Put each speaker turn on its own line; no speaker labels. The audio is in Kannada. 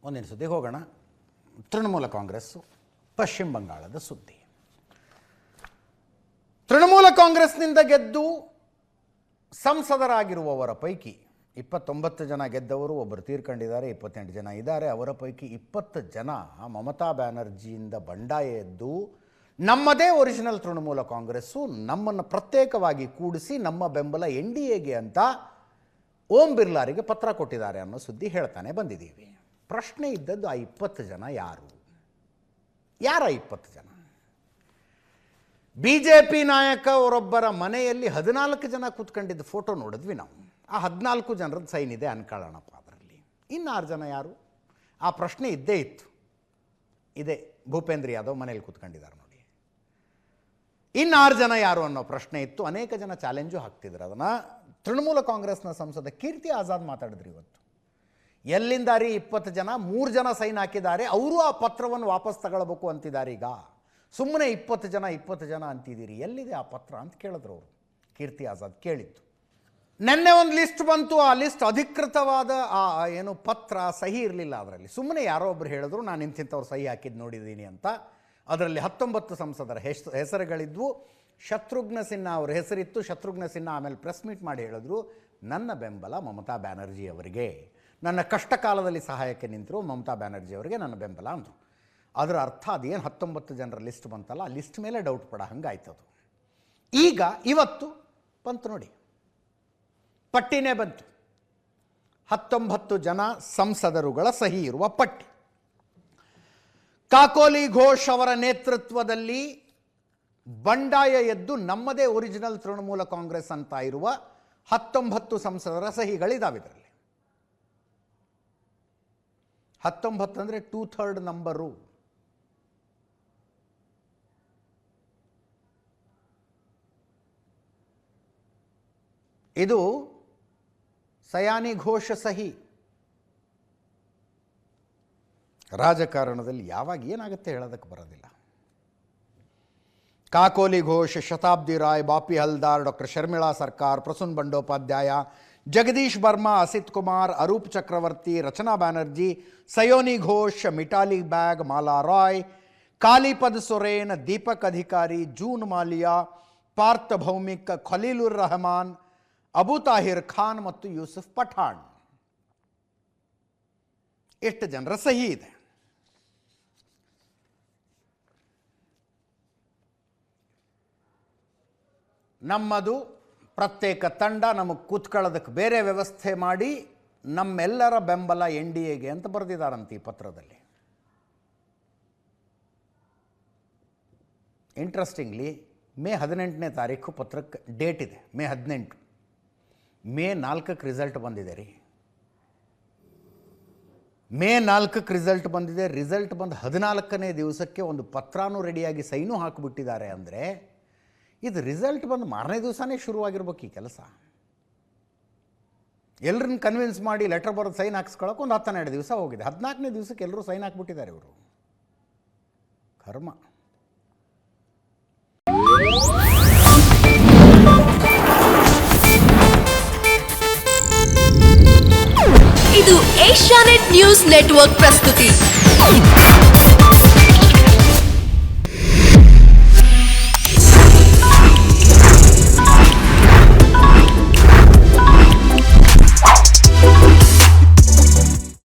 ಒಂದಿನ ಸುದ್ದಿಗೆ ಹೋಗೋಣ. ತೃಣಮೂಲ ಕಾಂಗ್ರೆಸ್ಸು ಪಶ್ಚಿಮ ಬಂಗಾಳದ ಸುದ್ದಿ. ತೃಣಮೂಲ ಕಾಂಗ್ರೆಸ್ನಿಂದ ಗೆದ್ದು ಸಂಸದರಾಗಿರುವವರ ಪೈಕಿ 29 ಜನ ಗೆದ್ದವರು, ಒಬ್ಬರು ತೀರ್ಕೊಂಡಿದ್ದಾರೆ, 28 ಜನ ಇದ್ದಾರೆ. ಅವರ ಪೈಕಿ 20 ಜನ ಮಮತಾ ಬ್ಯಾನರ್ಜಿಯಿಂದ ಬಂಡಾಯ ಎದ್ದು ನಮ್ಮದೇ ಒರಿಜಿನಲ್ ತೃಣಮೂಲ ಕಾಂಗ್ರೆಸ್ಸು ನಮ್ಮನ್ನು ಪ್ರತ್ಯೇಕವಾಗಿ ಕೂಡಿಸಿ ನಮ್ಮ ಬೆಂಬಲ NDAಗೆ ಅಂತ ಓಂ ಬಿರ್ಲಾರಿಗೆ ಪತ್ರ ಕೊಟ್ಟಿದ್ದಾರೆ ಅನ್ನೋ ಸುದ್ದಿ ಹೇಳ್ತಾನೆ ಬಂದಿದ್ದೀವಿ. ಪ್ರಶ್ನೆ ಇದ್ದದ್ದು ಆ 20 ಜನ ಯಾರು? 20 ಜನ? BJP ನಾಯಕ ಅವರೊಬ್ಬರ ಮನೆಯಲ್ಲಿ 14 ಜನ ಕೂತ್ಕೊಂಡಿದ್ದ ಫೋಟೋ ನೋಡಿದ್ವಿ ನಾವು. ಆ 14 ಜನರದ್ದು ಸೈನ್ ಇದೆ ಅನ್ಕೊಳ್ಳೋಣಪ್ಪ. ಅದರಲ್ಲಿ ಇನ್ನು 6 ಜನ ಯಾರು? ಆ ಪ್ರಶ್ನೆ ಇದ್ದೇ ಇತ್ತು. ಇದೆ ಭೂಪೇಂದ್ರ ಯಾದವ್ ಮನೇಲಿ ಕೂತ್ಕೊಂಡಿದ್ದಾರೆ ನೋಡಿ. ಇನ್ನು 6 ಜನ ಯಾರು ಅನ್ನೋ ಪ್ರಶ್ನೆ ಇತ್ತು. ಅನೇಕ ಜನ ಚಾಲೆಂಜು ಹಾಕ್ತಿದ್ರು ಅದನ್ನು. ತೃಣಮೂಲ ಕಾಂಗ್ರೆಸ್ನ ಸಂಸದ ಕೀರ್ತಿ ಆಜಾದ್ ಮಾತಾಡಿದ್ರು ಇವತ್ತು. ಎಲ್ಲಿಂದಾರಿ 20 ಜನ? 3 ಜನ ಸೈನ್ ಹಾಕಿದ್ದಾರೆ, ಅವರು ಆ ಪತ್ರವನ್ನು ವಾಪಸ್ ತಗೊಳ್ಬೇಕು ಅಂತಿದ್ದಾರೆ. ಈಗ ಸುಮ್ಮನೆ 20 ಜನ ಅಂತಿದ್ದೀರಿ, ಎಲ್ಲಿದೆ ಆ ಪತ್ರ ಅಂತ ಕೇಳಿದ್ರು ಅವರು. ಕೀರ್ತಿ ಆಜಾದ್ ಕೇಳಿದ್ದು. ನೆನ್ನೆ ಒಂದು ಲಿಸ್ಟ್ ಬಂತು. ಆ ಲಿಸ್ಟ್ ಅಧಿಕೃತವಾದ ಏನು ಪತ್ರ, ಸಹಿ ಇರಲಿಲ್ಲ ಅದರಲ್ಲಿ. ಸುಮ್ಮನೆ ಯಾರೋ ಒಬ್ಬರು ಹೇಳಿದ್ರು ನಾನು ಇಂಥವ್ರು ಸಹಿ ಹಾಕಿದ್ದು ನೋಡಿದ್ದೀನಿ ಅಂತ. ಅದರಲ್ಲಿ 19 ಸಂಸದರ ಹೆಸರುಗಳಿದ್ವು. ಶತ್ರುಘ್ನ ಸಿನ್ಹಾ ಅವ್ರ ಹೆಸರಿತ್ತು. ಶತ್ರುಘ್ನ ಸಿನ್ಹಾ ಆಮೇಲೆ ಪ್ರೆಸ್ ಮೀಟ್ ಮಾಡಿ ಹೇಳಿದ್ರು, ನನ್ನ ಬೆಂಬಲ ಮಮತಾ ಬ್ಯಾನರ್ಜಿ ಅವರಿಗೆ, ನನ್ನ ಕಷ್ಟ ಕಾಲದಲ್ಲಿ ಸಹಾಯಕ್ಕೆ ನಿಂತರು ಮಮತಾ ಬ್ಯಾನರ್ಜಿ ಅವರಿಗೆ ನನ್ನ ಬೆಂಬಲ ಅಂದರು. ಅದರ ಅರ್ಥ ಅದೇನು 19 ಜನರ ಲಿಸ್ಟ್ ಬಂತಲ್ಲ, ಆ ಲಿಸ್ಟ್ ಮೇಲೆ ಡೌಟ್ ಪಡ ಹಂಗಾಯ್ತದು. ಈಗ ಇವತ್ತು ಬಂತು ನೋಡಿ, ಪಟ್ಟಿನೇ ಬಂತು. 19 ಜನ ಸಂಸದರುಗಳ ಸಹಿ ಇರುವ ಪಟ್ಟಿ. ಕಾಕೋಲಿ ಘೋಷ್ ಅವರ ನೇತೃತ್ವದಲ್ಲಿ ಬಂಡಾಯ ಎದ್ದು ನಮ್ಮದೇ ಒರಿಜಿನಲ್ ತೃಣಮೂಲ ಕಾಂಗ್ರೆಸ್ ಅಂತ ಇರುವ 19 ಸಂಸದರ ಸಹಿಗಳಿದ್ದಾವೆ. ಇದರಲ್ಲಿ 19 ಅಂದರೆ 2/3 ನಂಬರು. ಇದು ಸಯಾನಿ ಘೋಷ ಸಹಿ. ರಾಜಕಾರಣದಲ್ಲಿ ಯಾವಾಗ ಏನಾಗುತ್ತೆ ಹೇಳೋದಕ್ಕೆ ಬರೋದಿಲ್ಲ. ಕಾಕೋಲಿ ಘೋಷ್, ಶತಾಬ್ದಿ ರಾಯ್, ಬಾಪಿ ಹಲ್ದಾರ್, ಡಾಕ್ಟರ್ ಶರ್ಮಿಳಾ ಸರ್ಕಾರ್, ಪ್ರಸೂನ್ ಬಂಡೋಪಾಧ್ಯಾಯ, ಜಗದೀಶ್ ಬರ್ಮಾ, ಅಸಿತ್ ಕುಮಾರ್, ಅರೂಪ್ ಚಕ್ರವರ್ತಿ, ರಚನಾ ಬ್ಯಾನರ್ಜಿ, ಸಯೋನಿ ಘೋಷ್, ಮಿಟಾಲಿ ಬ್ಯಾಗ್, ಮಾಲಾ ರಾಯ್, ಕಾಲಿಪದ್ ಸೊರೇನ್, ದೀಪಕ್ ಅಧಿಕಾರಿ, ಜೂನ್ ಮಾಲಿಯಾ, ಪಾರ್ಥ ಭೌಮಿಕ್, ಖಲೀಲುರ್ ರಹಮಾನ್, ಅಬು ತಾಹಿರ್ ಖಾನ್ ಮತ್ತು ಯೂಸುಫ್ ಪಠಾಣ್. ಎಷ್ಟು ಜನರ ಸಹಿ ಇದೆ? ನಮ್ಮದು ಪ್ರತ್ಯೇಕ ತಂಡ, ನಮಗೆ ಕೂತ್ಕೊಳ್ಳೋದಕ್ಕೆ ಬೇರೆ ವ್ಯವಸ್ಥೆ ಮಾಡಿ ನಮ್ಮೆಲ್ಲರ ಬೆಂಬಲ NDAಗೆ ಅಂತ ಬರೆದಿದ್ದಾರಂತೆ ಈ ಪತ್ರದಲ್ಲಿ. ಇಂಟ್ರೆಸ್ಟಿಂಗ್ಲಿ ಮೇ 18ನೇ ತಾರೀಕು ಪತ್ರಕ್ಕೆ ಡೇಟ್ ಇದೆ, ಮೇ 18. ಮೇ 4ಕ್ಕೆ ರಿಸಲ್ಟ್ ಬಂದಿದೆ ರೀ. ಮೇ 4ಕ್ಕೆ ರಿಸಲ್ಟ್ ಬಂದಿದೆ. ರಿಸಲ್ಟ್ ಬಂದು 14ನೇ ದಿವಸಕ್ಕೆ ಒಂದು ಪತ್ರನೂ ರೆಡಿಯಾಗಿ ಸೈನು ಹಾಕಿಬಿಟ್ಟಿದ್ದಾರೆ. ಅಂದರೆ ಇದು ರಿಸಲ್ಟ್ ಬಂದು ಮಾರನೇ ದಿವಸನೇ ಶುರುವಾಗಿರ್ಬೇಕು ಈ ಕೆಲಸ. ಎಲ್ಲರನ್ನ ಕನ್ವಿನ್ಸ್ ಮಾಡಿ ಲೆಟರ್ ಬರೋದು ಸೈನ್ ಹಾಕ್ಸ್ಕೊಳ್ಳೋಕೆ ಒಂದು 12 ದಿವಸ ಹೋಗಿದೆ. 14ನೇ ದಿವಸಕ್ಕೆ ಎಲ್ಲರೂ ಸೈನ್ ಹಾಕ್ಬಿಟ್ಟಿದ್ದಾರೆ ಇವರು. ಕರ್ಮ.
ಇದು ಏಷ್ಯಾನೆಟ್ ನ್ಯೂಸ್ ನೆಟ್ವರ್ಕ್ ಪ್ರಸ್ತುತಿ.